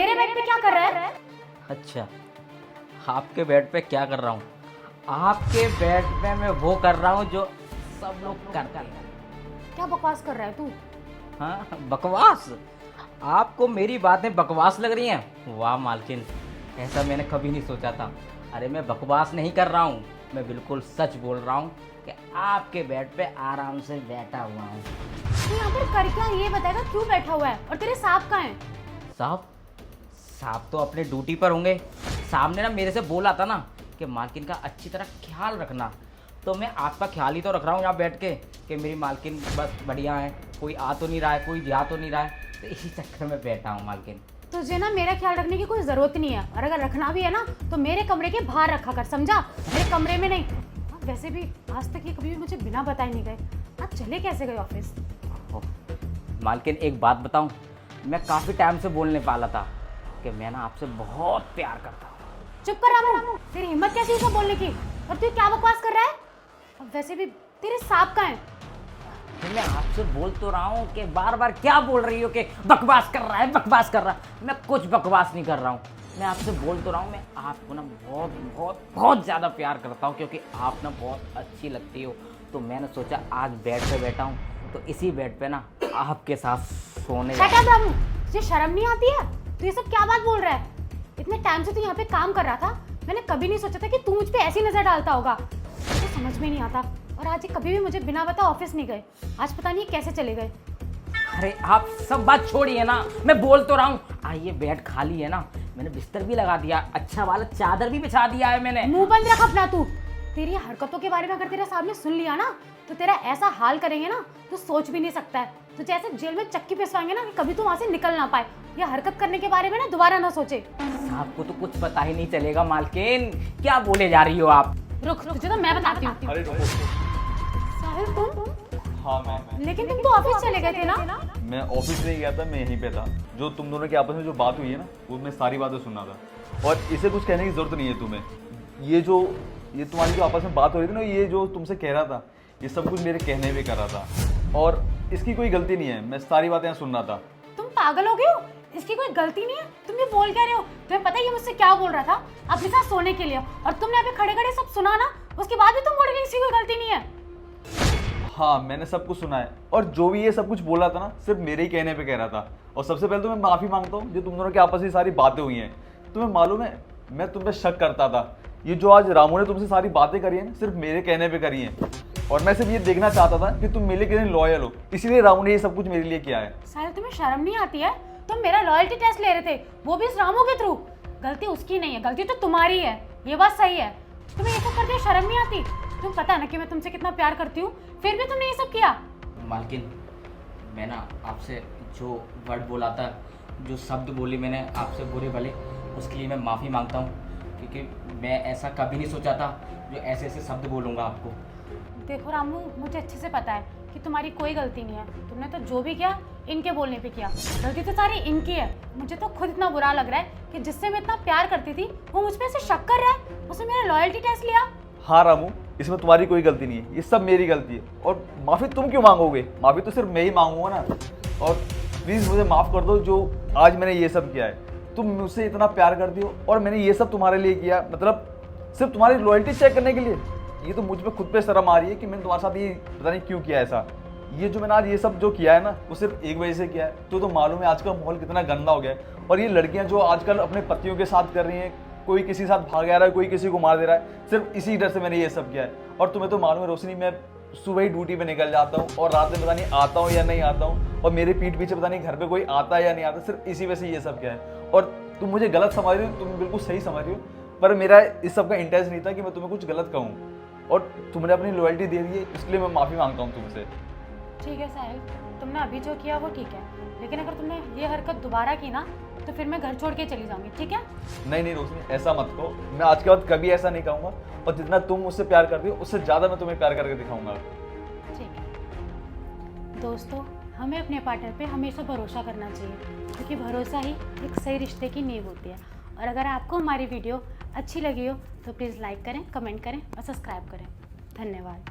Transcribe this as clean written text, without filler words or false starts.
मेरे बेड पे क्या कर रहा है? अच्छा, आपके बेड पे क्या कर रहा हूँ? आपके बेड पे मैं वो कर रहा हूँ जो सब लोग करते हैं। क्या बकवास कर रहा है तू? हाँ, बकवास? आपको मेरी बातें बकवास लग रही हैं? वाह मालकिन, ऐसा मैंने कभी नहीं सोचा था। अरे मैं बकवास नहीं कर रहा हूँ, मैं बिल्कुल सच बोल रहा हूँ कि आपके बेड पे आराम से बैठा हुआ हूँ। तू यहाँ पर कर क्या ये बताएगा, क्यों बैठा हुआ है? और तेरे सांप कहाँ हैं? साहब, साहब तो अपने ड्यूटी पर होंगे। साहब ने ना मेरे से बोला था ना कि मालकिन का अच्छी तरह ख्याल रखना, तो मैं आपका ख्याल ही तो रख रहा हूँ यहाँ बैठ के कि मेरी मालकिन बस बढ़िया है, कोई आ तो नहीं रहा है, कोई जा तो नहीं रहा है, तो इसी चक्कर में बैठा हूँ मालकिन। तुझे ना मेरा ख्याल रखने की कोई जरूरत नहीं है, और अगर रखना भी है ना तो मेरे कमरे के बाहर रखा कर, समझा? मेरे कमरे में नहीं। हाँ, वैसे भी आज तक ये कभी भी मुझे बिना बताए नहीं गए। आज चले कैसे गए ऑफिस? ओह, मालकिन एक बात बताऊँ, मैं काफ़ी टाइम से बोलने वाला था कि मैं ना आपसे बहुत प्यार करता हूँ। चुप कर रामू, तेरी हिम्मत कैसी है सब बोलने की? और तू क्या बकवास कर रहा है? और वैसे भी तेरे सांप कहाँ हैं? तो मैं आपसे बोल तो रहा हूँ कि बार बार क्या बोल रही हो कि बकवास कर रहा है, बकवास कर रहा है। मैं कुछ बकवास नहीं कर रहा हूँ, मैं आपसे बोल तो रहा हूँ, मैं आपको ना बहुत बहुत बहुत ज़्यादा प्यार करता हूँ, क्योंकि आप ना बहुत अच्छी लगती हो। तो मैंने सोचा आज बेड पे बैठा हूँ तो इसी बेड पे ना आपके साथ सोने शट अप रामू, तुझे शर्म नहीं आती है? तू ये सब क्या बात बोल रहा है? इतने टाइम से तू यहाँ पे काम कर रहा था, मैंने कभी नहीं सोचा था कि तू मुझ पे ऐसी नजर डालता होगा। मुझे समझ में नहीं आता। और आज ये कभी भी मुझे बिना बताए ऑफिस नहीं गए, आज पता नहीं कैसे चले गए। अरे आप सब बात छोड़िए ना, मैं बोल तो रहा हूँ। आइए, बेड खाली है ना, मैंने बिस्तर भी लगा दिया, अच्छा वाला चादर भी बिछा दिया है मैंने। मुंह बंद रख अपना तू। तेरी हरकतों के बारे में अगर तेरे सामने सुन लिया ना तो तेरा ऐसा हाल करेंगे ना तू सोच भी नहीं सकता है। तुझे ऐसे जेल में चक्की पिसवाएंगे ना कि कभी तू वहां से निकल ना पाए। ये हरकत करने के बारे में ना दोबारा ना सोचे। आपको तो कुछ पता ही नहीं चलेगा मालकिन, क्या बोले जा रही हो आप? रुक, तुझे तो मैं बताती हूँ। अरे रुको। साहिल तुम? हाँ मैं लेकिन तुम तो ऑफिस चले गए थे ना? मैं ऑफिस नहीं गया था, मैं यहीं पे था। जो तुम दोनों के आपस में जो बात हुई है ना, वो मैं सारी बातें सुना था। और इसे कुछ कहने की जरूरत नहीं है तुम्हें। ये तुम्हारी जो आपस में बात हो रही थी ना, ये जो तुमसे कह रहा था, ये सब कुछ मेरे कहने पे कर रहा था, और इसकी कोई गलती नहीं है। मैं सारी बातें यहाँ सुन रहा था। तुम पागल हो गए हो? इसकी कोई गलती नहीं है? तुम ये बोल क्या रहे हो? तुम्हें पता है ये मुझसे क्या बोल रहा था? अपने साथ सोने के लिए, और तुमने अभी खड़े खड़े सब सुना ना, उसके बाद भी तुम बोल रहे हो इसकी कोई गलती नहीं है। हाँ, मैंने सब कुछ सुना है, और जो भी ये सब कुछ बोला था ना, सिर्फ मेरे ही कहने पे कह रहा था। और सबसे पहले तो मैं माफ़ी मांगता हूँ जो तुम दोनों के आपस में सारी बातें हुई हैं। तुम्हें मालूम है, मैं तुम पे शक करता था। ये जो आज रामू ने तुमसे सारी बातें करी है ना, सिर्फ मेरे कहने पे करी हैं। और मैं सिर्फ ये देखना चाहता था कि तुम मेरे कितने लॉयल हो, इसीलिए रामू ने ये सब कुछ मेरे लिए किया है। साहिल तुम्हें शर्म नहीं आती है? तुम मेरा लॉयल्टी टेस्ट ले रहे थे, वो भी इस रामू के थ्रू। गलती उसकी नहीं है, गलती तो तुम्हारी है, ये बात सही है। तुम्हें ये सब करके शर्म नहीं आती? तुम पता है ना कि मैं तुमसे कितना प्यार करती हूँ, फिर भी तुमने ये सब किया। मालकिन, मैं ना आपसे जो वर्ड बोला था, जो शब्द बोली मैंने आपसे बुरे भले, उसके लिए मैं माफ़ी मांगता हूँ, क्योंकि मैं ऐसा कभी नहीं सोचा था जो ऐसे ऐसे शब्द बोलूँगा आपको। देखो रामू, मुझे अच्छे से पता है कि तुम्हारी कोई गलती नहीं है। तुमने तो जो भी किया इनके बोलने पे किया, गलती तो सारी इनकी है। मुझे तो खुद इतना बुरा लग रहा है कि जिससे मैं इतना प्यार करती थी वो मुझ पे ऐसे शक कर रहा है। उसने मेरा लॉयल्टी टेस्ट लिया। हाँ रामू, इसमें तुम्हारी कोई गलती नहीं है, ये सब मेरी गलती है। और माफ़ी तुम क्यों मांगोगे? माफ़ी तो सिर्फ मैं ही मांगूंगा ना। और प्लीज़ मुझे माफ़ कर दो जो आज मैंने ये सब किया है। तुम मुझसे इतना प्यार करती हो और मैंने ये सब तुम्हारे लिए किया, मतलब सिर्फ तुम्हारी लॉयल्टी चेक करने के लिए। ये तो मुझ पे खुद पे शर्म आ रही है कि मैंने तुम्हारे साथ ये पता नहीं क्यों किया ऐसा। ये जो मैंने आज ये सब जो किया है ना, वो सिर्फ एक वजह से किया है। तो मालूम है आज का माहौल कितना गंदा हो गया है। और ये लड़कियां जो आजकल अपने पतियों के साथ कर रही हैं, कोई किसी के साथ भाग जा रहा है, कोई किसी को मार दे रहा है, सिर्फ इसी डर से मैंने ये सब किया है। और तुम्हें तो मालूम है रोशनी, मैं सुबह ही ड्यूटी पे निकल जाता हूँ और रात में पता नहीं आता हूँ या नहीं आता हूँ, और मेरे पीठ पीछे पता नहीं घर पे कोई आता है या नहीं आता, सिर्फ इसी वजह से ये सब किया है। और तुम मुझे गलत समझ रही हो, तुम बिल्कुल सही समझ रही हो, पर मेरा इस सब का इंटेंशन नहीं था कि मैं तुम्हें कुछ गलत कहूँ। और तुमने अपनी लॉयल्टी दे दी है, इसलिए मैं माफ़ी मांगता हूँ तुमसे। ठीक है साहिल, तुमने अभी जो किया वो ठीक है, लेकिन अगर तुमने ये हरकत दोबारा की ना तो फिर मैं घर छोड़ के चली जाऊंगी, ठीक है? नहीं रोशनी, ऐसा मत कहो। मैं आज के बाद कभी ऐसा नहीं कहूँगा, और जितना तुम मुझसे प्यार करती हो उससे ज़्यादा मैं तुम्हें प्यार करके दिखाऊंगा। ठीक है दोस्तों, हमें अपने पार्टनर पे हमेशा भरोसा करना चाहिए, क्योंकि भरोसा ही एक सही रिश्ते की नींव होती है। और अगर आपको हमारी वीडियो अच्छी लगी हो तो प्लीज़ लाइक करें, कमेंट करें और सब्सक्राइब करें। धन्यवाद।